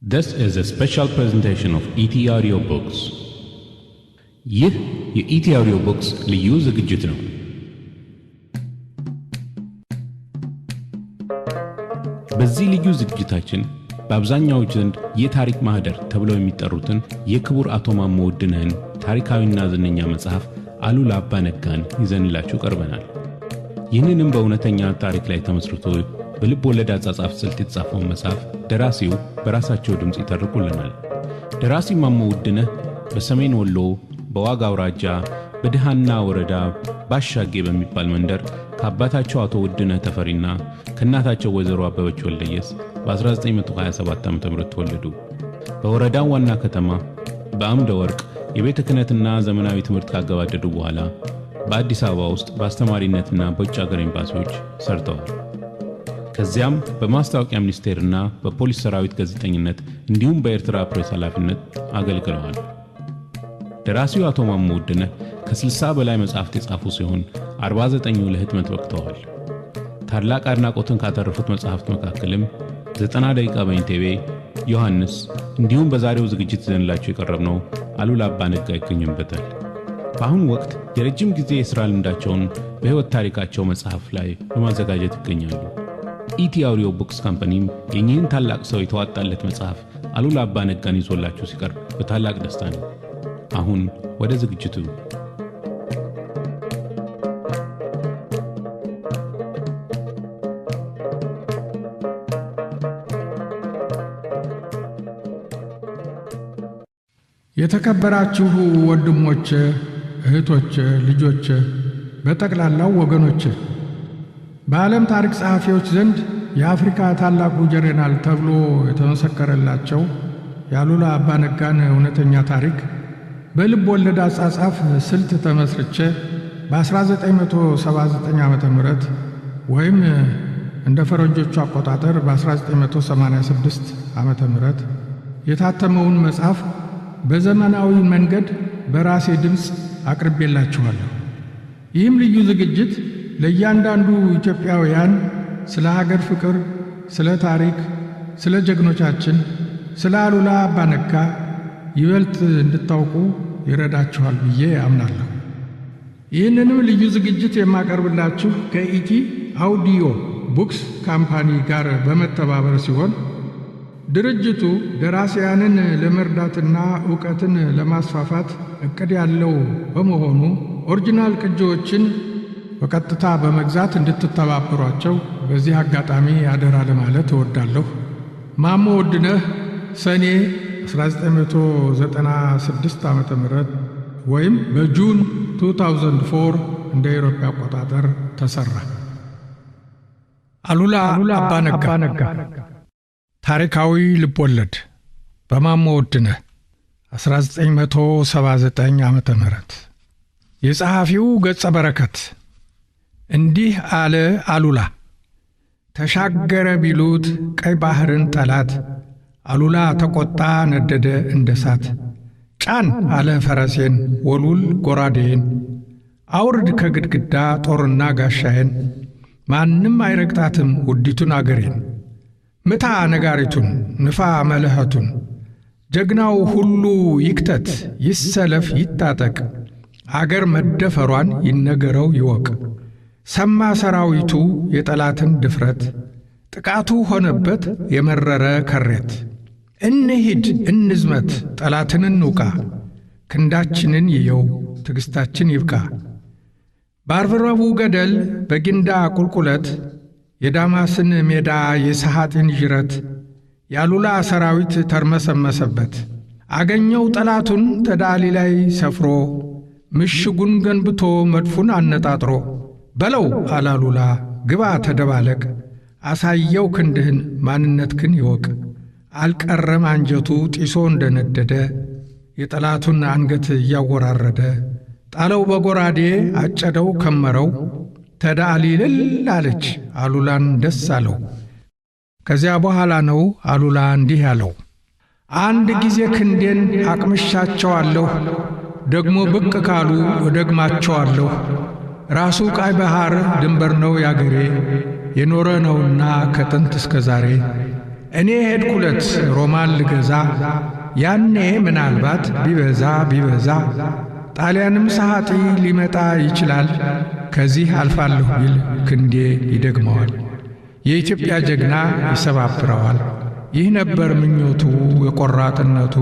This is a special presentation of ET Audio Books. ይህ የኢቲ አውዲዮ ቡክስ ልዩ ዝግጅት ነው። በዚህ ልዩ ዝግጅታችን በአብዛኛዎች ዘንድ የታሪክ ማህደር ተብለው የሚጠሩትን የክቡር አቶ ማሞ ውድነህን ታሪካዊና ዝነኛ መጽሐፍ አሉላ አባ ነጋን ይዘንላችሁ ቀርበናል። ይህንንም በእውነተኛ ታሪክ ላይ ተመስርቶ በልብ ወለድ አጻጻፍ ስልት የተጻፈውን መጽሐፍ ደራሲው በራሳቸው ድምጽ ይተርኩልናል። ደራሲ ማሞ ውድነህ በሰሜን ወሎ በዋጋ አውራጃ በድሃና ወረዳ ባሻጌ በሚባል መንደር ከአባታቸው አቶ ውድነህ ተፈሪና ከእናታቸው ወይዘሮ አበበች ወልደየስ በ1927 ዓ.ም ተወለዱ። በወረዳው ዋና ከተማ በአምደ ወርቅ የቤተ ክህነትና ዘመናዊ ትምህርት ካገባደዱ በኋላ በአዲስ አበባ ውስጥ በአስተማሪነትና በውጭ ሀገር ኤምባሲዎች ሰርተዋል። ከዚያም በማስታወቂያ ሚኒስቴርና በፖሊስ ሰራዊት ጋዜጠኝነት እንዲሁም በኤርትራ ፕሬስ ኃላፊነት አገልግለዋል። ደራሲው አቶ ማሞ ውድነህ ከ60 በላይ መጽሐፍት የጻፉ ሲሆን 49ኙ ለህትመት በቅተዋል። ታላቅ አድናቆትን ካተረፉት መጽሐፍት መካከልም 90 ደቂቃ በኢንቴቤ፣ ዮሐንስ እንዲሁም በዛሬው ዝግጅት ይዘንላችሁ የቀረብነው አሉላ አባ ነጋ ይገኙበታል። በአሁኑ ወቅት የረጅም ጊዜ የሥራ ልምዳቸውን በሕይወት ታሪካቸው መጽሐፍ ላይ በማዘጋጀት ይገኛሉ። ኢቲ አውዲዮ ቡክስ ካምፓኒም የኚህን ታላቅ ሰው የተዋጣለት መጽሐፍ አሉላ አባ ነጋን ይዞላችሁ ሲቀርብ በታላቅ ደስታ ነው። አሁን ወደ ዝግጅቱ። የተከበራችሁ ወንድሞቼ፣ እህቶቼ፣ ልጆቼ፣ በጠቅላላው ወገኖቼ፣ በዓለም ታሪክ ጸሐፊዎች ዘንድ የአፍሪካ ታላቁ ጀነራል ተብሎ የተመሰከረላቸው የአሉላ አባ ነጋን እውነተኛ ታሪክ በልብ ወለድ አጻጻፍ ስልት ተመስርቼ በ1979 ዓ.ም ወይም እንደ ፈረንጆቹ አቆጣጠር በ1986 ዓ.ም የታተመውን መጽሐፍ በዘመናዊ መንገድ በራሴ ድምፅ አቅርቤላችኋለሁ። ይህም ልዩ ዝግጅት ለእያንዳንዱ ኢትዮጵያውያን ስለ ሀገር ፍቅር፣ ስለ ታሪክ፣ ስለ ጀግኖቻችን፣ ስለ አሉላ አባ ነጋ ይበልጥ እንድታውቁ ይረዳችኋል ብዬ አምናለሁ። ይህንንም ልዩ ዝግጅት የማቀርብላችሁ ከኢቲ አውዲዮ ቡክስ ካምፓኒ ጋር በመተባበር ሲሆን ድርጅቱ ደራሲያንን ለመርዳትና ዕውቀትን ለማስፋፋት እቅድ ያለው በመሆኑ ኦሪጂናል ቅጂዎችን በቀጥታ በመግዛት እንድትተባበሯቸው በዚህ አጋጣሚ አደራ ለማለት እወዳለሁ። ማሞ ውድነህ ሰኔ 1996 ዓ.ም ወይም በጁን 2004 እንደ አውሮፓ አቆጣጠር ተሰራ። አሉላ አባ ነጋ ታሪካዊ ልቦለድ በማሞ ውድነህ 1979 ዓ.ም። የጸሐፊው ገጸ በረከት። እንዲህ አለ አሉላ። ተሻገረ ቢሉት ቀይ ባህርን ጠላት፣ አሉላ ተቆጣ ነደደ እንደ እሳት። ጫን አለ ፈረሴን ወሉል ጎራዴን፣ አውርድ ከግድግዳ ጦርና ጋሻዬን። ማንም አይረግጣትም ውዲቱን አገሬን። ምታ ነጋሪቱን ንፋ መለኸቱን፣ ጀግናው ሁሉ ይክተት ይሰለፍ ይታጠቅ። አገር መደፈሯን ይነገረው ይወቅ። ሰማ ሰራዊቱ የጠላትን ድፍረት፣ ጥቃቱ ሆነበት የመረረ ከሬት። እንሂድ እንዝመት ጠላትን እንውቃ፣ ክንዳችንን ይየው ትዕግሥታችን ይብቃ። ባርብረቡ ገደል በጊንዳ ቁልቁለት፣ የዳማስን ሜዳ የሰሃጢን ዥረት። የአሉላ ሰራዊት ተርመሰመሰበት፣ አገኘው ጠላቱን ተዳሊ ላይ ሰፍሮ። ምሽጉን ገንብቶ መድፉን አነጣጥሮ። በለው አላሉላ ግባ ተደባለቅ፣ አሳየው ክንድህን ማንነትክን ይወቅ። አልቀረም አንጀቱ ጢሶ እንደነደደ፣ የጠላቱን አንገት እያወራረደ። ጣለው በጎራዴ አጨደው ከመረው፣ ተዳሊ ልል አለች አሉላን ደስ አለው። ከዚያ በኋላ ነው አሉላ እንዲህ ያለው። አንድ ጊዜ ክንዴን አቅምሻቸዋለሁ፣ ደግሞ ብቅ ካሉ እደግማቸዋለሁ። ራሱ ቀይ ባህር ድንበር ነው ያገሬ፣ የኖረ ነውና ከጥንት እስከ ዛሬ። እኔ ሄድኩለት ሮማን ልገዛ ያኔ ምናልባት ቢበዛ ጣሊያንም ሰዓቲ ሊመጣ ይችላል ከዚህ አልፋለሁ ቢል ክንዴ ይደግመዋል የኢትዮጵያ ጀግና ይሰባብረዋል ይህ ነበር ምኞቱ የቆራጥነቱ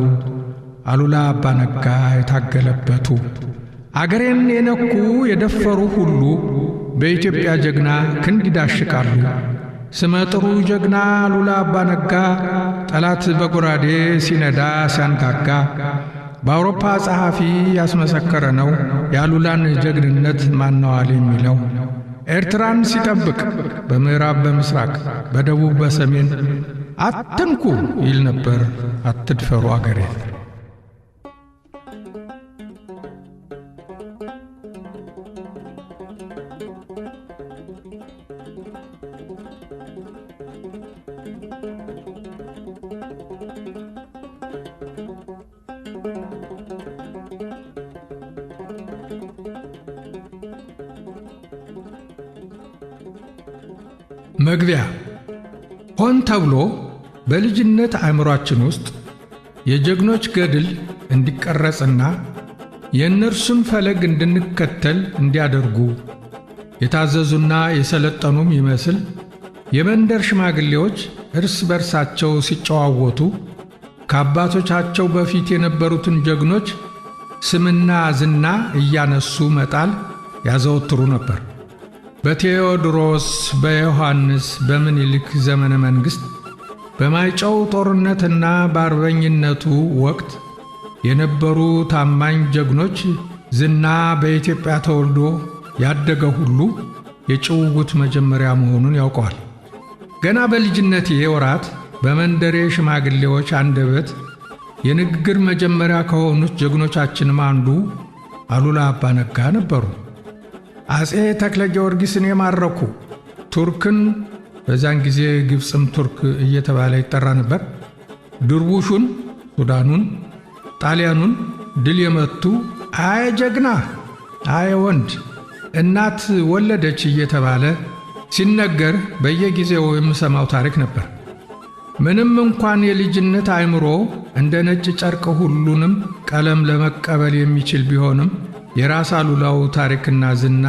አሉላ አባ ነጋ የታገለበቱ አገሬን የነኩ የደፈሩ ሁሉ በኢትዮጵያ ጀግና ክንድ ይዳሽቃሉ ስመጥሩ ጀግና አሉላ አባ ነጋ ጠላት በጎራዴ ሲነዳ ሲያንጋጋ በአውሮፓ ጸሐፊ ያስመሰከረ ነው የአሉላን ጀግንነት ማነዋል የሚለው ኤርትራን ሲጠብቅ በምዕራብ በምስራቅ በደቡብ በሰሜን አትንኩ ይል ነበር አትድፈሩ አገሬ መግቢያ ሆን ተብሎ በልጅነት አእምሮአችን ውስጥ የጀግኖች ገድል እንዲቀረጽና የእነርሱን ፈለግ እንድንከተል እንዲያደርጉ የታዘዙና የሰለጠኑም ይመስል የመንደር ሽማግሌዎች እርስ በርሳቸው ሲጨዋወቱ ከአባቶቻቸው በፊት የነበሩትን ጀግኖች ስምና ዝና እያነሱ መጣል ያዘወትሩ ነበር። በቴዎድሮስ፣ በዮሐንስ፣ በምኒልክ ዘመነ መንግሥት በማይጨው ጦርነትና በአርበኝነቱ ወቅት የነበሩ ታማኝ ጀግኖች ዝና በኢትዮጵያ ተወልዶ ያደገ ሁሉ የጭውውት መጀመሪያ መሆኑን ያውቀዋል። ገና በልጅነቴ ወራት በመንደሬ ሽማግሌዎች አንደበት የንግግር መጀመሪያ ከሆኑት ጀግኖቻችንም አንዱ አሉላ አባ ነጋ ነበሩ። አጼ ተክለ ጊዮርጊስን የማረኩ ቱርክን በዛን ጊዜ ግብፅም ቱርክ እየተባለ ይጠራ ነበር ድርቡሹን ሱዳኑን ጣሊያኑን ድል የመቱ አይ ጀግና አይ ወንድ እናት ወለደች እየተባለ ሲነገር በየጊዜው የምሰማው ታሪክ ነበር። ምንም እንኳን የልጅነት አእምሮ እንደ ነጭ ጨርቅ ሁሉንም ቀለም ለመቀበል የሚችል ቢሆንም የራስ አሉላው ታሪክና ዝና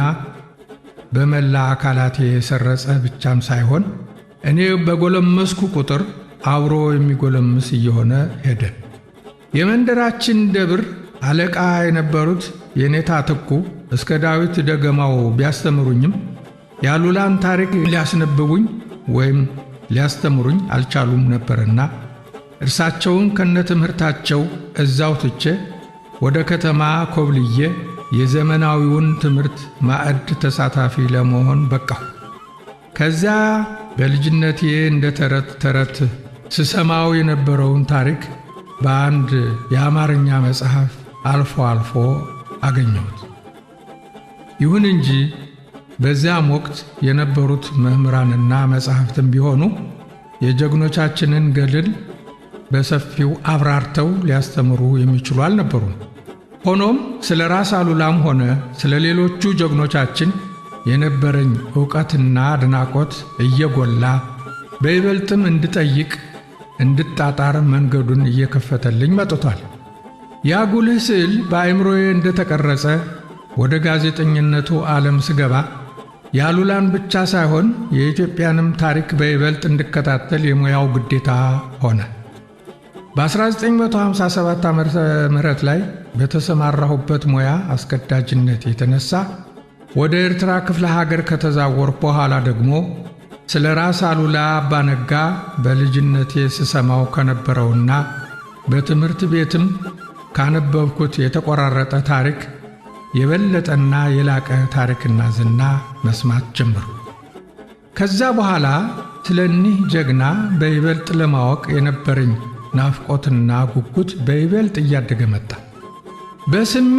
በመላ አካላቴ የሰረጸ ብቻም ሳይሆን እኔ በጎለመስኩ ቁጥር አብሮ የሚጎለምስ እየሆነ ሄደ። የመንደራችን ደብር አለቃ የነበሩት የኔታ ትኩ እስከ ዳዊት ደገማው ቢያስተምሩኝም የአሉላን ታሪክ ሊያስነብቡኝ ወይም ሊያስተምሩኝ አልቻሉም ነበርና እርሳቸውን ከነትምህርታቸው እዛው ትቼ ወደ ከተማ ኮብልዬ የዘመናዊውን ትምህርት ማዕድ ተሳታፊ ለመሆን በቃሁ። ከዚያ በልጅነቴ እንደ ተረት ስሰማው የነበረውን ታሪክ በአንድ የአማርኛ መጽሐፍ አልፎ አልፎ አገኘሁት። ይሁን እንጂ በዚያም ወቅት የነበሩት መምህራንና መጻሕፍትም ቢሆኑ የጀግኖቻችንን ገድል በሰፊው አብራርተው ሊያስተምሩ የሚችሉ አልነበሩም። ሆኖም ስለ ራስ አሉላም ሆነ ስለ ሌሎቹ ጀግኖቻችን የነበረኝ ዕውቀትና አድናቆት እየጎላ በይበልጥም እንድጠይቅ እንድጣጣር መንገዱን እየከፈተልኝ መጥቷል። ያ ጉልህ ስዕል በአእምሮዬ እንደተቀረጸ ወደ ጋዜጠኝነቱ ዓለም ስገባ የአሉላን ብቻ ሳይሆን የኢትዮጵያንም ታሪክ በይበልጥ እንድከታተል የሙያው ግዴታ ሆነ። በ1957 ዓመተ ምህረት ላይ በተሰማራሁበት ሙያ አስገዳጅነት የተነሳ ወደ ኤርትራ ክፍለ ሀገር ከተዛወርኩ በኋላ ደግሞ ስለ ራስ አሉላ አባ ነጋ በልጅነቴ ስሰማው ከነበረውና በትምህርት ቤትም ካነበብኩት የተቆራረጠ ታሪክ የበለጠና የላቀ ታሪክና ዝና መስማት ጀመርኩ። ከዛ በኋላ ስለ እኒህ ጀግና በይበልጥ ለማወቅ የነበረኝ ናፍቆትና ጉጉት በይበልጥ እያደገ መጣ። በስሚ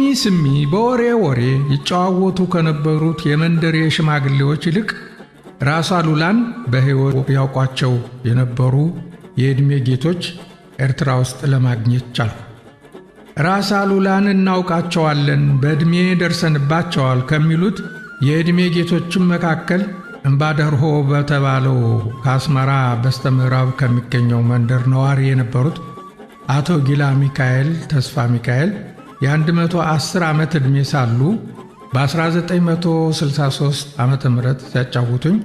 በወሬ ይጨዋወቱ ከነበሩት የመንደሬ ሽማግሌዎች ይልቅ ራስ አሉላን በሕይወት ያውቋቸው የነበሩ የዕድሜ ጌቶች ኤርትራ ውስጥ ለማግኘት ቻልኩ። ራስ አሉላን እናውቃቸዋለን፣ በዕድሜ ደርሰንባቸዋል ከሚሉት የዕድሜ ጌቶችም መካከል እምባደርሆ በተባለው ከአስመራ በስተምዕራብ ከሚገኘው መንደር ነዋሪ የነበሩት አቶ ጊላ ሚካኤል ተስፋ ሚካኤል የ110 ዓመት ዕድሜ ሳሉ በ1963 ዓመተ ምህረት ሲያጫውቱኝ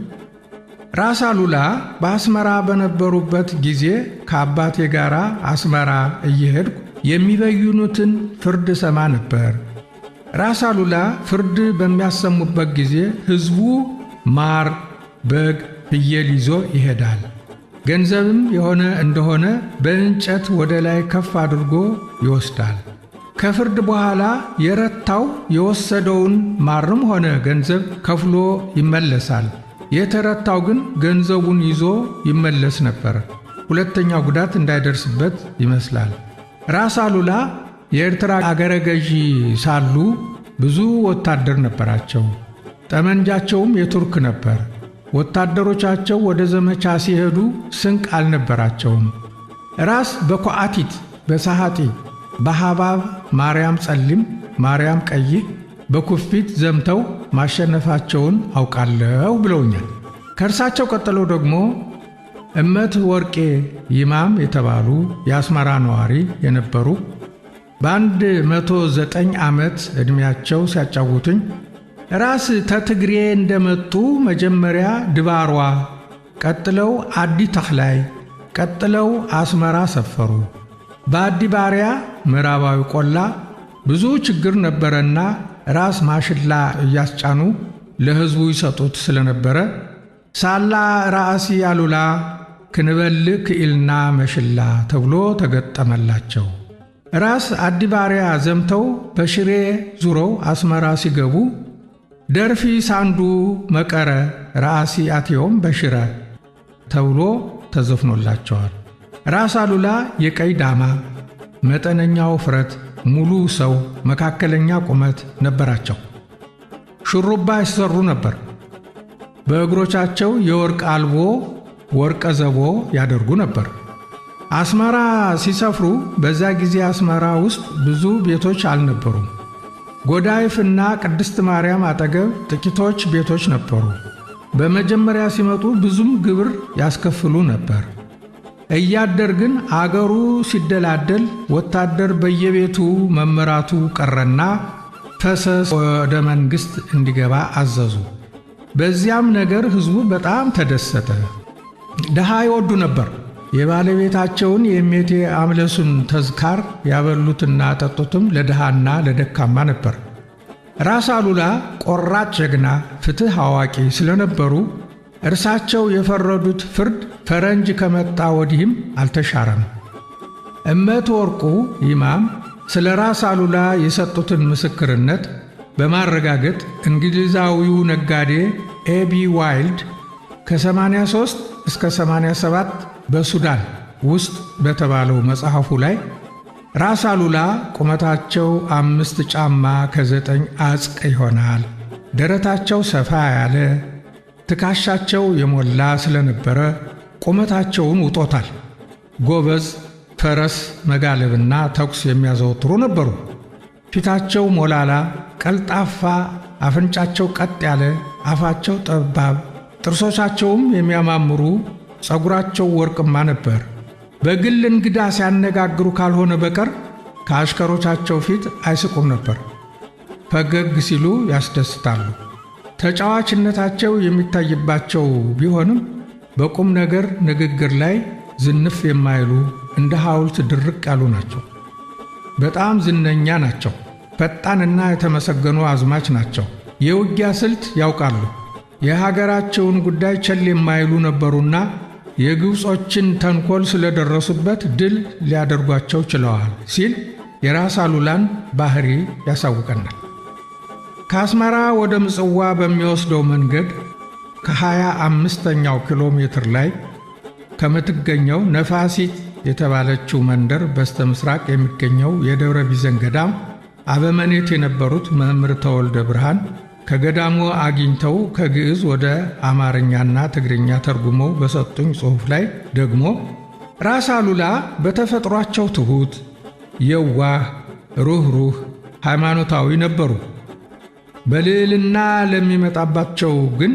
ራስ አሉላ በአስመራ በነበሩበት ጊዜ ከአባቴ ጋር አስመራ እየሄድኩ የሚበይኑትን ፍርድ ሰማ ነበር። ራስ አሉላ ፍርድ በሚያሰሙበት ጊዜ ሕዝቡ ማር፣ በግ፣ ፍየል ይዞ ይሄዳል። ገንዘብም የሆነ እንደሆነ በእንጨት ወደ ላይ ከፍ አድርጎ ይወስዳል። ከፍርድ በኋላ የረታው የወሰደውን ማርም ሆነ ገንዘብ ከፍሎ ይመለሳል። የተረታው ግን ገንዘቡን ይዞ ይመለስ ነበር። ሁለተኛው ጉዳት እንዳይደርስበት ይመስላል። ራስ አሉላ የኤርትራ አገረ ገዢ ሳሉ ብዙ ወታደር ነበራቸው። ጠመንጃቸውም የቱርክ ነበር። ወታደሮቻቸው ወደ ዘመቻ ሲሄዱ ስንቅ አልነበራቸውም። ራስ በኳአቲት፣ በሳሃጢ፣ በሐባብ ማርያም ጸሊም፣ ማርያም ቀይህ፣ በኩፊት ዘምተው ማሸነፋቸውን አውቃለሁ ብለውኛል። ከእርሳቸው ቀጥለው ደግሞ እመት ወርቄ ይማም የተባሉ የአስመራ ነዋሪ የነበሩ በ109 ዓመት ዕድሜያቸው ሲያጫውቱኝ ራስ ተትግሬ እንደመጡ መጀመሪያ ድባሯ፣ ቀጥለው አዲ ተኽላይ፣ ቀጥለው አስመራ ሰፈሩ። በአዲ ባሪያ ምዕራባዊ ቆላ ብዙ ችግር ነበረና ራስ ማሽላ እያስጫኑ ለሕዝቡ ይሰጡት ስለነበረ ሳላ ራእሲ አሉላ ክንበል ክኢልና መሽላ ተብሎ ተገጠመላቸው። ራስ አዲ ባሪያ ዘምተው በሽሬ ዙረው አስመራ ሲገቡ ደርፊ ሳንዱ መቀረ ራእሲ አትዮም በሽረ ተብሎ ተዘፍኖላቸዋል። ራስ አሉላ የቀይ ዳማ፣ መጠነኛ ውፍረት፣ ሙሉ ሰው፣ መካከለኛ ቁመት ነበራቸው። ሹሩባ ይሰሩ ነበር። በእግሮቻቸው የወርቅ አልቦ ወርቀ ዘቦ ያደርጉ ነበር። አስመራ ሲሰፍሩ በዛ ጊዜ አስመራ ውስጥ ብዙ ቤቶች አልነበሩም። ጎዳይፍና ቅድስት ማርያም አጠገብ ጥቂቶች ቤቶች ነበሩ። በመጀመሪያ ሲመጡ ብዙም ግብር ያስከፍሉ ነበር። እያደር ግን አገሩ ሲደላደል ወታደር በየቤቱ መመራቱ ቀረና ፈሰስ ወደ መንግሥት እንዲገባ አዘዙ። በዚያም ነገር ሕዝቡ በጣም ተደሰተ። ድሃ ይወዱ ነበር። የባለቤታቸውን የእሜቴ አምለሱን ተዝካር ያበሉትና ያጠጡትም ለድሃና ለደካማ ነበር። ራስ አሉላ ቆራጥ ጀግና፣ ፍትሕ አዋቂ ስለነበሩ እርሳቸው የፈረዱት ፍርድ ፈረንጅ ከመጣ ወዲህም አልተሻረም። እመት ወርቁ ይማም ስለ ራስ አሉላ የሰጡትን ምስክርነት በማረጋገጥ እንግሊዛዊው ነጋዴ ኤቢ ዋይልድ ከ83 እስከ 87 በሱዳን ውስጥ በተባለው መጽሐፉ ላይ ራስ አሉላ ቁመታቸው 5 ጫማ ከ9 አጽቅ ይሆናል፣ ደረታቸው ሰፋ ያለ፣ ትካሻቸው የሞላ ስለነበረ ቁመታቸውን ውጦታል። ጎበዝ፣ ፈረስ መጋለብና ተኩስ የሚያዘወትሩ ነበሩ። ፊታቸው ሞላላ፣ ቀልጣፋ፣ አፍንጫቸው ቀጥ ያለ፣ አፋቸው ጠባብ፣ ጥርሶቻቸውም የሚያማምሩ፣ ጸጉራቸው ወርቅማ ነበር። በግል እንግዳ ሲያነጋግሩ ካልሆነ በቀር ከአሽከሮቻቸው ፊት አይስቁም ነበር። ፈገግ ሲሉ ያስደስታሉ። ተጫዋችነታቸው የሚታይባቸው ቢሆንም በቁም ነገር ንግግር ላይ ዝንፍ የማይሉ እንደ ሐውልት ድርቅ ያሉ ናቸው። በጣም ዝነኛ ናቸው። ፈጣንና የተመሰገኑ አዝማች ናቸው። የውጊያ ስልት ያውቃሉ። የሀገራቸውን ጉዳይ ቸል የማይሉ ነበሩና የግብጾችን ተንኮል ስለደረሱበት ድል ሊያደርጓቸው ችለዋል ሲል የራስ አሉላን ባህሪ ያሳውቀናል። ከአስመራ ወደ ምጽዋ በሚወስደው መንገድ ከ25ኛው ኪሎ ሜትር ላይ ከምትገኘው ነፋሲት የተባለችው መንደር በስተ ምስራቅ የሚገኘው የደብረ ቢዘን ገዳም አበመኔት የነበሩት መምህር ተወልደ ብርሃን ከገዳሙ አግኝተው ከግዕዝ ወደ አማርኛና ትግርኛ ተርጉመው በሰጡኝ ጽሑፍ ላይ ደግሞ ራስ አሉላ በተፈጥሯቸው ትሑት፣ የዋህ፣ ሩህሩህ፣ ሃይማኖታዊ ነበሩ። በልዕልና ለሚመጣባቸው ግን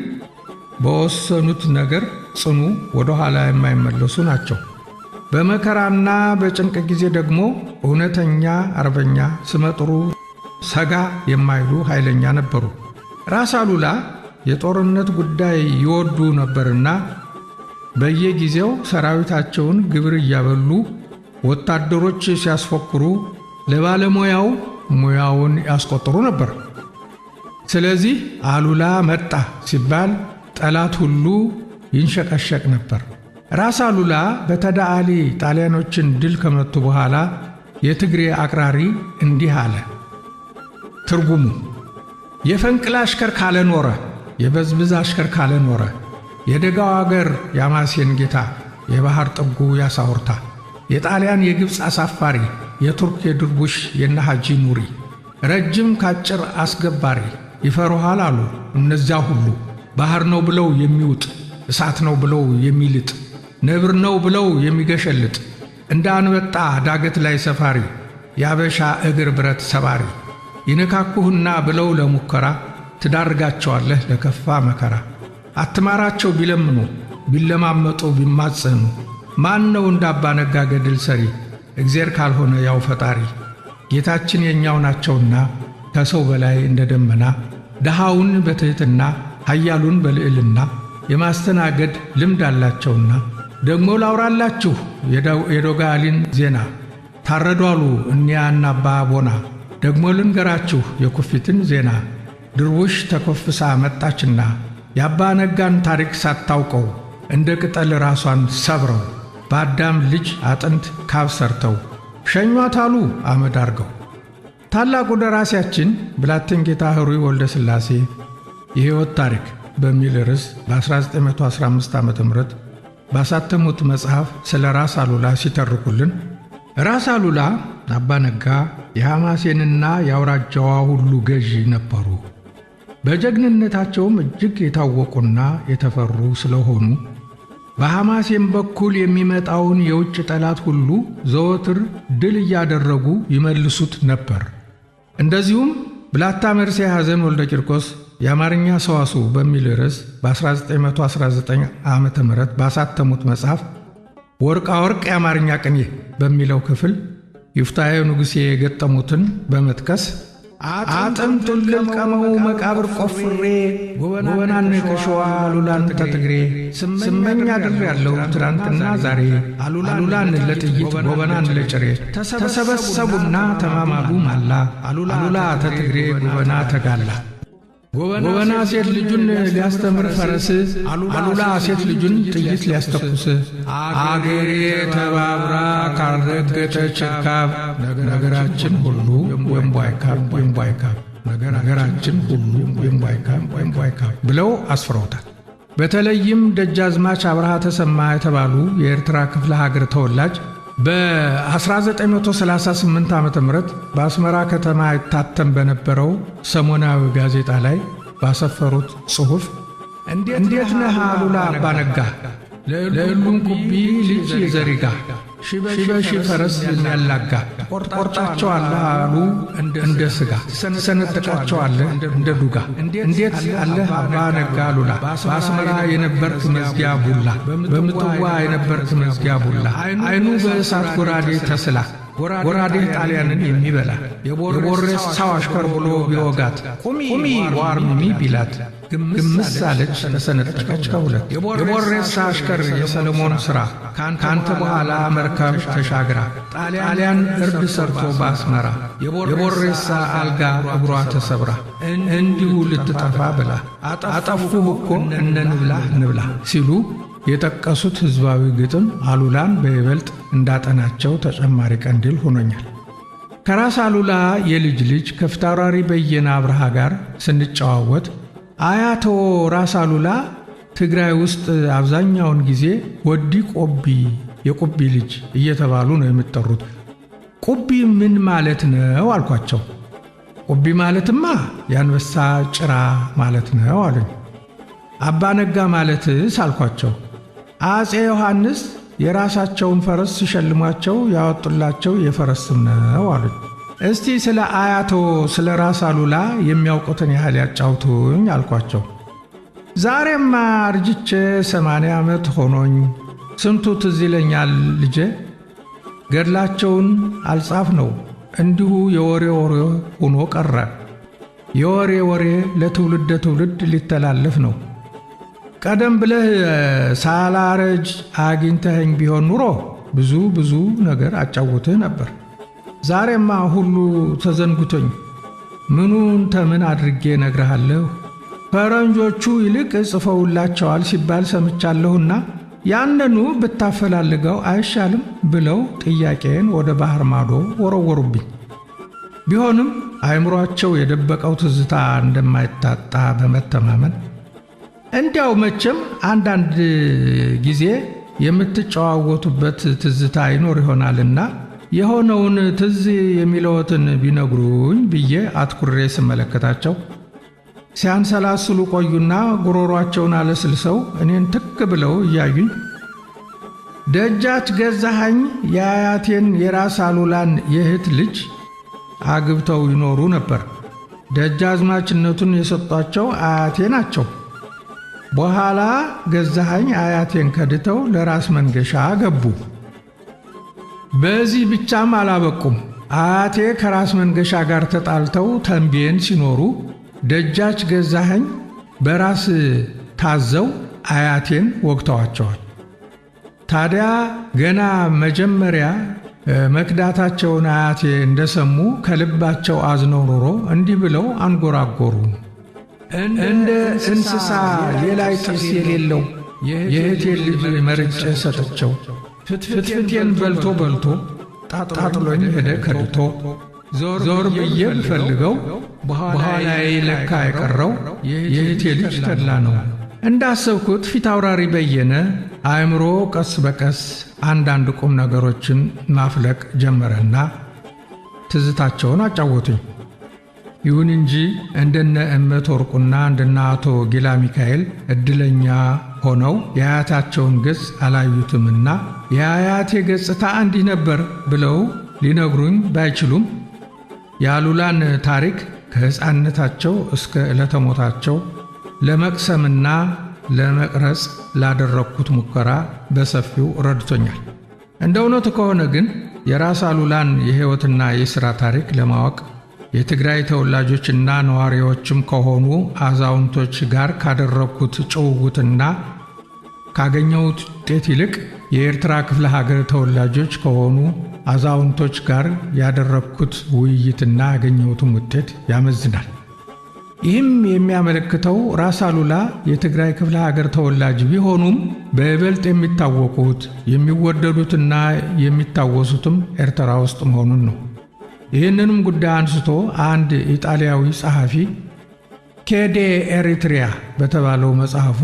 በወሰኑት ነገር ጽኑ፣ ወደ ኋላ የማይመለሱ ናቸው። በመከራና በጭንቅ ጊዜ ደግሞ እውነተኛ አርበኛ፣ ስመጥሩ፣ ሰጋ የማይሉ ኃይለኛ ነበሩ። ራስ አሉላ የጦርነት ጉዳይ ይወዱ ነበርና በየጊዜው ሰራዊታቸውን ግብር እያበሉ ወታደሮች ሲያስፎክሩ ለባለሙያው ሙያውን ያስቆጥሩ ነበር። ስለዚህ አሉላ መጣ ሲባል ጠላት ሁሉ ይንሸቀሸቅ ነበር። ራስ አሉላ በተዳአሊ ጣሊያኖችን ድል ከመቱ በኋላ የትግሬ አቅራሪ እንዲህ አለ። ትርጉሙ የፈንቅላ አሽከር ካለኖረ፣ የበዝብዝ አሽከር ካለኖረ፣ የደጋው አገር ያማሴን ጌታ፣ የባህር ጥጉ ያሳውርታ፣ የጣሊያን የግብፅ አሳፋሪ፣ የቱርክ የድርቡሽ የነሐጂ ኑሪ፣ ረጅም ካጭር አስገባሪ ይፈሩሃል አሉ እነዚያ ሁሉ። ባህር ነው ብለው የሚውጥ፣ እሳት ነው ብለው የሚልጥ፣ ነብር ነው ብለው የሚገሸልጥ፣ እንደ አንበጣ ዳገት ላይ ሰፋሪ፣ ያበሻ እግር ብረት ሰባሪ፣ ይነካኩህና ብለው ለሙከራ ትዳርጋቸዋለህ ለከፋ መከራ። አትማራቸው ቢለምኑ ቢለማመጡ ቢማጸኑ፣ ማን ነው እንዳባ ነጋ ገድል ሰሪ? እግዚአብሔር ካልሆነ ያው ፈጣሪ። ጌታችን የኛው ናቸውና ከሰው በላይ እንደ ደመና፣ ደሃውን በትሕትና ኃያሉን በልዕልና የማስተናገድ ልምድ አላቸውና። ደግሞ ላውራላችሁ የዶጋሊን ዜና፣ ታረዷሉ እኒያና አባ ቦና። ደግሞ ልንገራችሁ የኩፊትን ዜና፣ ድርቡሽ ተኮፍሳ መጣችና የአባ ነጋን ታሪክ ሳታውቀው እንደ ቅጠል ራሷን ሰብረው በአዳም ልጅ አጥንት ካብ ሰርተው ሸኟታሉ አመድ አርገው። ታላቁ ደራሲያችን ብላቴን ጌታ ህሩይ ወልደ ሥላሴ የሕይወት ታሪክ በሚል ርዕስ በ1915 ዓ.ም ባሳተሙት መጽሐፍ ስለ ራስ አሉላ ሲተርኩልን ራስ አሉላ አባ ነጋ የሐማሴንና የአውራጃዋ ሁሉ ገዢ ነበሩ። በጀግንነታቸውም እጅግ የታወቁና የተፈሩ ስለሆኑ በሐማሴን በኩል የሚመጣውን የውጭ ጠላት ሁሉ ዘወትር ድል እያደረጉ ይመልሱት ነበር። እንደዚሁም ብላታ መርሴ ሐዘን ወልደ ቂርቆስ የአማርኛ ሰዋስው በሚል ርዕስ በ1919 ዓ.ም ባሳተሙት መጽሐፍ ወርቃ ወርቅ የአማርኛ ቅኔ በሚለው ክፍል ይፍታሔ ንጉሴ የገጠሙትን በመጥቀስ አጥንቱን ልልቀመው መቃብር ቆፍሬ ጎበናን ከሸዋ አሉላን ተትግሬ ስመኝ አድር ያለው ትናንትና ዛሬ አሉላን ለጥይት ጎበናን ለጭሬ ተሰበሰቡና ተማማሉ ማላ አሉላ ተትግሬ ጎበና ተጋላ። ጎበና ሴት ልጁን ሊያስተምር ፈረስ፣ አሉላ ሴት ልጁን ጥይት ሊያስተኩስ። አገሬ ተባብራ ካረገጠች ካብ ነገራችን ሁሉ ወንቧይካብ ነገራችን ሁሉ ወንቧይካብ ብለው አስፍረውታል። በተለይም ደጃዝማች አብርሃ ተሰማ የተባሉ የኤርትራ ክፍለ ሀገር ተወላጅ በ1938 ዓ.ም በአስመራ ከተማ ይታተም በነበረው ሰሞናዊ ጋዜጣ ላይ ባሰፈሩት ጽሑፍ እንዴት ነህ አሉላ አባ ነጋ ለሁሉም ኩቢ ልጅ የዘሪጋ ሺበሺ ፈረስ የሚያላጋ ቆርጣቸዋለህ አሉ እንደ ሥጋ ሰነጥቃቸዋለህ እንደ ዱጋ። እንዴት አለህ አባ ነጋ አሉላ በአስመራ የነበርክ መዝጊያ ቡላ በምጥዋ የነበርክ መዝጊያ ቡላ አይኑ በእሳት ጎራዴ ተስላ ጎራዴ ጣሊያንን የሚበላ የቦሬሳው አሽከር ብሎ ቢወጋት ቁሚ ዋርምሚ ቢላት ግምስ አለች ተሰነጠቀች ከሁለት። የቦሬሳ አሽከር የሰለሞን ሥራ ካንተ በኋላ መርከብ ተሻግራ ጣሊያን እርድ ሰርቶ በአስመራ የቦሬሳ አልጋ እግሯ ተሰብራ እንዲሁ ልትጠፋ ብላ አጠፉህ እኮ እነ ንብላ ሲሉ የጠቀሱት ሕዝባዊ ግጥም አሉላን በይበልጥ እንዳጠናቸው ተጨማሪ ቀንዲል ሆኖኛል። ከራስ አሉላ የልጅ ልጅ ከፊታውራሪ በየነ አብርሃ ጋር ስንጨዋወት አያቶ ራስ አሉላ ትግራይ ውስጥ አብዛኛውን ጊዜ ወዲ ቆቢ የቁቢ ልጅ እየተባሉ ነው የሚጠሩት። ቁቢ ምን ማለት ነው አልኳቸው። ቁቢ ማለትማ የአንበሳ ጭራ ማለት ነው አሉኝ። አባ ነጋ ማለትስ አልኳቸው። አፄ ዮሐንስ የራሳቸውን ፈረስ ሲሸልሟቸው ያወጡላቸው የፈረስ ስም ነው አሉኝ። እስቲ ስለ አያቶ ስለ ራስ አሉላ የሚያውቁትን ያህል ያጫውቱኝ አልኳቸው። ዛሬማ አርጅቼ 80 ዓመት ሆኖኝ ስንቱ ትዝ ይለኛል ልጄ። ገድላቸውን አልጻፍ ነው እንዲሁ የወሬ ሆኖ ቀረ። የወሬ ወሬ ለትውልድ ትውልድ ሊተላለፍ ነው። ቀደም ብለህ ሳላረጅ አግኝተኸኝ ቢሆን ኑሮ ብዙ ነገር አጫውትህ ነበር። ዛሬማ ሁሉ ተዘንጉቶኝ ምኑን ተምን አድርጌ ነግርሃለሁ። ፈረንጆቹ ይልቅ ጽፈውላቸዋል ሲባል ሰምቻለሁና ያንኑ ብታፈላልገው አይሻልም ብለው ጥያቄን ወደ ባህር ማዶ ወረወሩብኝ። ቢሆንም አእምሮአቸው የደበቀው ትዝታ እንደማይታጣ በመተማመን እንዲያው መቼም አንዳንድ ጊዜ የምትጨዋወቱበት ትዝታ ይኖር ይሆናልና የሆነውን ትዝ የሚለዎትን ቢነግሩኝ ብዬ አትኩሬ ስመለከታቸው ሲያንሰላስሉ ቆዩና ጉሮሯቸውን አለስልሰው እኔን ትክ ብለው እያዩኝ ደጃች ገዛኸኝ የአያቴን የራስ አሉላን የእህት ልጅ አግብተው ይኖሩ ነበር። ደጃዝማችነቱን የሰጧቸው አያቴ ናቸው። በኋላ ገዛኸኝ አያቴን ከድተው ለራስ መንገሻ ገቡ። በዚህ ብቻም አላበቁም። አያቴ ከራስ መንገሻ ጋር ተጣልተው ተንቤን ሲኖሩ ደጃች ገዛኸኝ በራስ ታዘው አያቴን ወግተዋቸዋል። ታዲያ ገና መጀመሪያ መክዳታቸውን አያቴ እንደሰሙ ከልባቸው አዝነው ኖሮ እንዲህ ብለው አንጎራጎሩ። እንደ እንስሳ የላይ ጥርስ የሌለው የእህቴን ልጅ መርጬ ሰጥቸው ፍትፍቴን በልቶ ጣጥሎኝ ሄደ ከድቶ ዞር ብዬ ብፈልገው በኋላዬ ለካ የቀረው የእህቴ ልጅ ተድላ ነው። እንዳሰብኩት ፊት አውራሪ በየነ አእምሮ ቀስ በቀስ አንዳንድ ቁም ነገሮችን ማፍለቅ ጀመረና ትዝታቸውን አጫወቱኝ። ይሁን እንጂ እንደነ እመት ወርቁና እንደነ አቶ ጊላ ሚካኤል እድለኛ ሆነው የአያታቸውን ገጽ አላዩትምና የአያቴ ገጽታ እንዲህ ነበር ብለው ሊነግሩኝ ባይችሉም የአሉላን ታሪክ ከሕፃንነታቸው እስከ ዕለተ ሞታቸው ለመቅሰምና ለመቅረጽ ላደረግኩት ሙከራ በሰፊው ረድቶኛል። እንደ እውነቱ ከሆነ ግን የራስ አሉላን የሕይወትና የሥራ ታሪክ ለማወቅ የትግራይ ተወላጆችና ነዋሪዎችም ከሆኑ አዛውንቶች ጋር ካደረግኩት ጭውውትና ካገኘሁት ውጤት ይልቅ የኤርትራ ክፍለ ሀገር ተወላጆች ከሆኑ አዛውንቶች ጋር ያደረግኩት ውይይትና ያገኘሁትም ውጤት ያመዝናል። ይህም የሚያመለክተው ራስ አሉላ የትግራይ ክፍለ ሀገር ተወላጅ ቢሆኑም በይበልጥ የሚታወቁት የሚወደዱትና የሚታወሱትም ኤርትራ ውስጥ መሆኑን ነው። ይህንንም ጉዳይ አንስቶ አንድ ኢጣሊያዊ ጸሐፊ ኬዴ ኤሪትሪያ በተባለው መጽሐፉ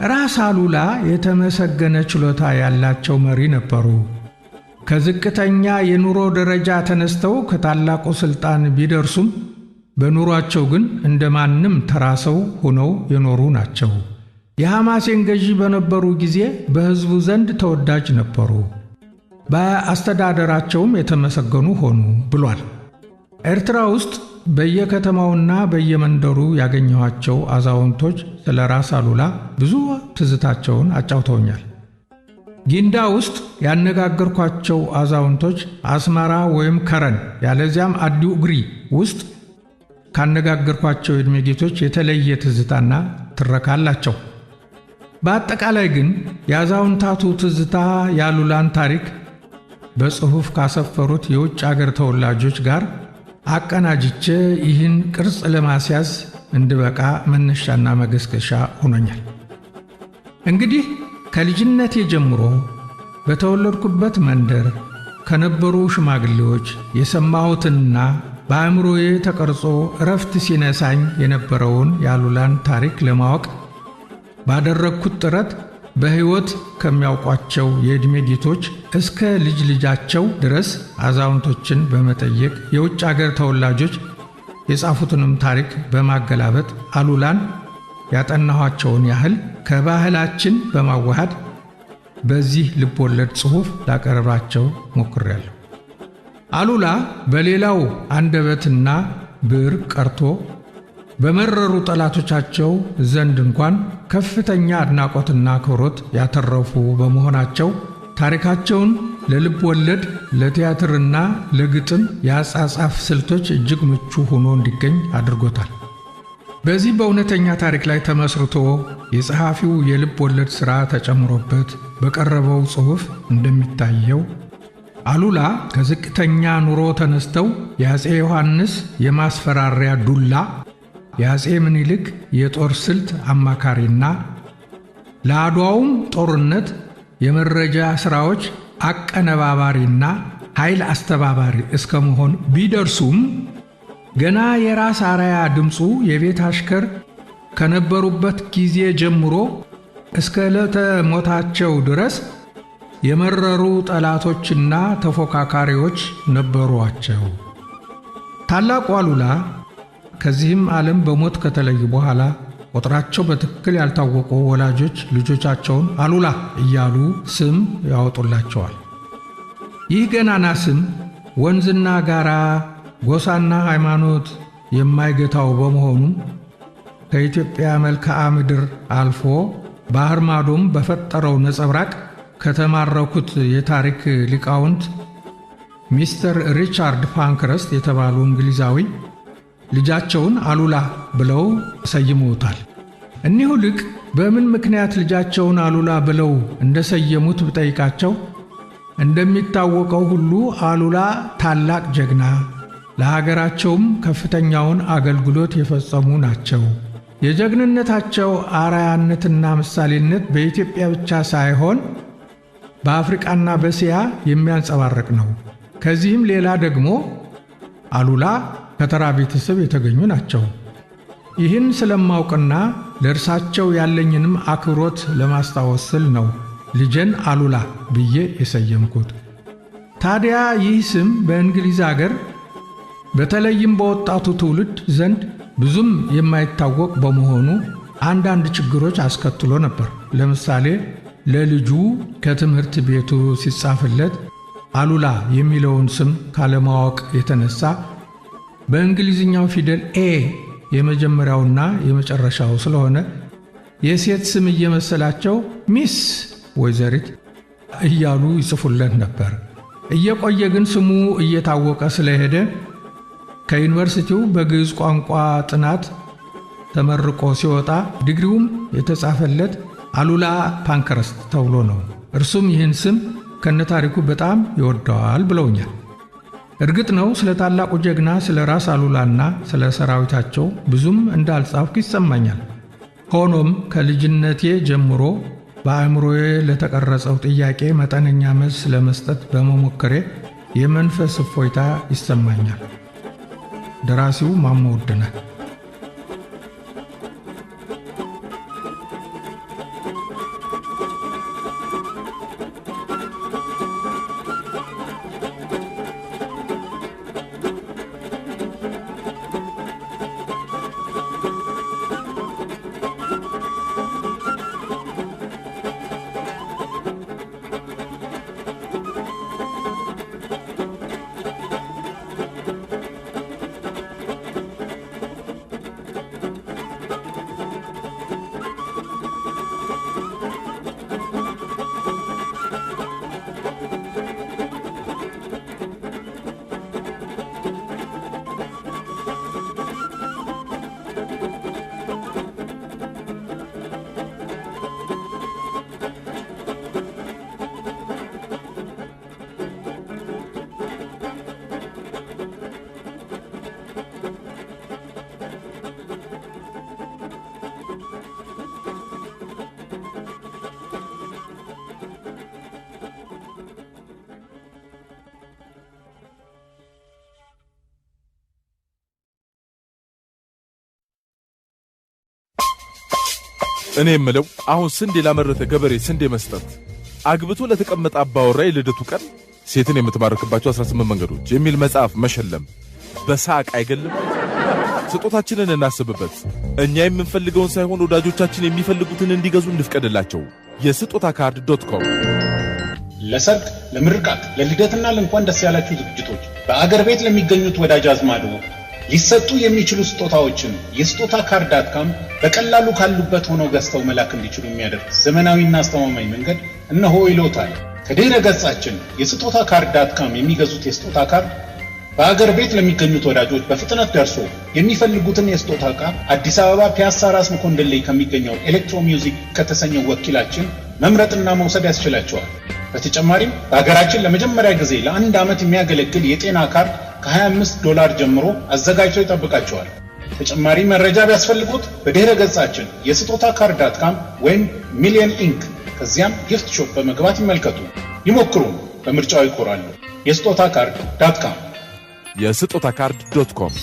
ራስ አሉላ የተመሰገነ ችሎታ ያላቸው መሪ ነበሩ። ከዝቅተኛ የኑሮ ደረጃ ተነስተው ከታላቁ ስልጣን ቢደርሱም በኑሯቸው ግን እንደማንም ተራ ሰው ሆነው የኖሩ ናቸው። የሐማሴን ገዢ በነበሩ ጊዜ በሕዝቡ ዘንድ ተወዳጅ ነበሩ። በአስተዳደራቸውም የተመሰገኑ ሆኑ ብሏል። ኤርትራ ውስጥ በየከተማውና በየመንደሩ ያገኘኋቸው አዛውንቶች ስለ ራስ አሉላ ብዙ ትዝታቸውን አጫውተውኛል። ጊንዳ ውስጥ ያነጋገርኳቸው አዛውንቶች አስመራ ወይም ከረን ያለዚያም አዲ ኡግሪ ውስጥ ካነጋገርኳቸው የዕድሜ ጌቶች የተለየ ትዝታና ትረካ አላቸው። በአጠቃላይ ግን የአዛውንታቱ ትዝታ የአሉላን ታሪክ በጽሑፍ ካሰፈሩት የውጭ አገር ተወላጆች ጋር አቀናጅቼ ይህን ቅርጽ ለማስያዝ እንድበቃ መነሻና መገስገሻ ሆኖኛል። እንግዲህ ከልጅነቴ ጀምሮ በተወለድኩበት መንደር ከነበሩ ሽማግሌዎች የሰማሁትንና በአእምሮዬ ተቀርጾ እረፍት ሲነሳኝ የነበረውን የአሉላን ታሪክ ለማወቅ ባደረግኩት ጥረት በሕይወት ከሚያውቋቸው የዕድሜ ጌቶች እስከ ልጅ ልጃቸው ድረስ አዛውንቶችን በመጠየቅ የውጭ አገር ተወላጆች የጻፉትንም ታሪክ በማገላበጥ አሉላን ያጠናኋቸውን ያህል ከባህላችን በማዋሃድ በዚህ ልቦለድ ጽሑፍ ላቀርባቸው ሞክሬያለሁ። አሉላ በሌላው አንደበትና ብዕር ቀርቶ በመረሩ ጠላቶቻቸው ዘንድ እንኳን ከፍተኛ አድናቆትና አክብሮት ያተረፉ በመሆናቸው ታሪካቸውን ለልብ ወለድ፣ ለቲያትርና ለግጥም የአጻጻፍ ስልቶች እጅግ ምቹ ሆኖ እንዲገኝ አድርጎታል። በዚህ በእውነተኛ ታሪክ ላይ ተመስርቶ የጸሐፊው የልብ ወለድ ሥራ ተጨምሮበት በቀረበው ጽሑፍ እንደሚታየው አሉላ ከዝቅተኛ ኑሮ ተነስተው የአፄ ዮሐንስ የማስፈራሪያ ዱላ፣ የአፄ ምኒልክ የጦር ስልት አማካሪና ለአድዋውም ጦርነት የመረጃ ሥራዎች አቀነባባሪና ኃይል አስተባባሪ እስከ መሆን ቢደርሱም ገና የራስ አርአያ ድምፁ የቤት አሽከር ከነበሩበት ጊዜ ጀምሮ እስከ ዕለተ ሞታቸው ድረስ የመረሩ ጠላቶችና ተፎካካሪዎች ነበሯቸው። ታላቁ አሉላ ከዚህም ዓለም በሞት ከተለዩ በኋላ ቁጥራቸው በትክክል ያልታወቁ ወላጆች ልጆቻቸውን አሉላ እያሉ ስም ያወጡላቸዋል። ይህ ገናና ስም ወንዝና ጋራ፣ ጎሳና ሃይማኖት የማይገታው በመሆኑ ከኢትዮጵያ መልክዓ ምድር አልፎ ባህር ማዶም በፈጠረው ነጸብራቅ ከተማረኩት የታሪክ ሊቃውንት ሚስተር ሪቻርድ ፓንክረስት የተባሉ እንግሊዛዊ ልጃቸውን አሉላ ብለው ሰይመውታል። እኒሁ ሊቅ በምን ምክንያት ልጃቸውን አሉላ ብለው እንደሰየሙት ብጠይቃቸው እንደሚታወቀው ሁሉ አሉላ ታላቅ ጀግና፣ ለሀገራቸውም ከፍተኛውን አገልግሎት የፈጸሙ ናቸው። የጀግንነታቸው አርአያነትና ምሳሌነት በኢትዮጵያ ብቻ ሳይሆን በአፍሪቃና በእስያ የሚያንጸባርቅ ነው። ከዚህም ሌላ ደግሞ አሉላ ከተራ ቤተሰብ የተገኙ ናቸው። ይህን ስለማውቅና ለእርሳቸው ያለኝንም አክብሮት ለማስታወስ ስል ነው ልጄን አሉላ ብዬ የሰየምኩት። ታዲያ ይህ ስም በእንግሊዝ አገር በተለይም በወጣቱ ትውልድ ዘንድ ብዙም የማይታወቅ በመሆኑ አንዳንድ ችግሮች አስከትሎ ነበር። ለምሳሌ ለልጁ ከትምህርት ቤቱ ሲጻፍለት አሉላ የሚለውን ስም ካለማወቅ የተነሳ በእንግሊዝኛው ፊደል ኤ የመጀመሪያውና የመጨረሻው ስለሆነ የሴት ስም እየመሰላቸው ሚስ ወይዘሪት እያሉ ይጽፉለት ነበር። እየቆየ ግን ስሙ እየታወቀ ስለሄደ ከዩኒቨርሲቲው በግዕዝ ቋንቋ ጥናት ተመርቆ ሲወጣ ዲግሪውም የተጻፈለት አሉላ ፓንክረስት ተብሎ ነው። እርሱም ይህን ስም ከነታሪኩ በጣም ይወደዋል ብለውኛል። እርግጥ ነው ስለ ታላቁ ጀግና ስለ ራስ አሉላና ስለ ሰራዊታቸው ብዙም እንዳልጻፍኩ ይሰማኛል። ሆኖም ከልጅነቴ ጀምሮ በአእምሮዬ ለተቀረጸው ጥያቄ መጠነኛ መልስ ለመስጠት በመሞከሬ የመንፈስ እፎይታ ይሰማኛል። ደራሲው ማሞ ውድነህ። እኔ የምለው አሁን ስንዴ ላመረተ ገበሬ ስንዴ መስጠት፣ አግብቶ ለተቀመጠ አባወራ የልደቱ ቀን ሴትን የምትማርክባቸው 18 መንገዶች የሚል መጽሐፍ መሸለም በሳቅ አይገልም? ስጦታችንን እናስብበት። እኛ የምንፈልገውን ሳይሆን ወዳጆቻችን የሚፈልጉትን እንዲገዙ እንፍቀድላቸው። የስጦታካርድ.com ለሰርግ፣ ለምርቃት፣ ለልደትና ለእንኳን ደስ ያላችሁ ዝግጅቶች በአገር ቤት ለሚገኙት ወዳጅ አዝማዶ ሊሰጡ የሚችሉ ስጦታዎችን የስጦታካርድ.com በቀላሉ ካሉበት ሆነው ገዝተው መላክ እንዲችሉ የሚያደርግ ዘመናዊና አስተማማኝ መንገድ እነሆ ይሎታል። ከድረ ገጻችን የስጦታካርድ.com የሚገዙት የስጦታ ካርድ በአገር ቤት ለሚገኙት ወዳጆች በፍጥነት ደርሶ የሚፈልጉትን የስጦታ ዕቃ አዲስ አበባ ፒያሳ ራስ መኮንደሌ ከሚገኘው ኤሌክትሮ ሚውዚክ ከተሰኘው ወኪላችን መምረጥና መውሰድ ያስችላቸዋል። በተጨማሪም በአገራችን ለመጀመሪያ ጊዜ ለአንድ ዓመት የሚያገለግል የጤና ካርድ $25 ጀምሮ አዘጋጅቶ ይጠብቃቸዋል። ተጨማሪ መረጃ ቢያስፈልጉት በድረ ገጻችን የስጦታካርድ.com ወይም ሚሊየን ኢንክ ከዚያም ጊፍት ሾፕ በመግባት ይመልከቱ፣ ይሞክሩ፣ በምርጫው ይኮራሉ። የስጦታካርድ.com የስጦታካርድ.com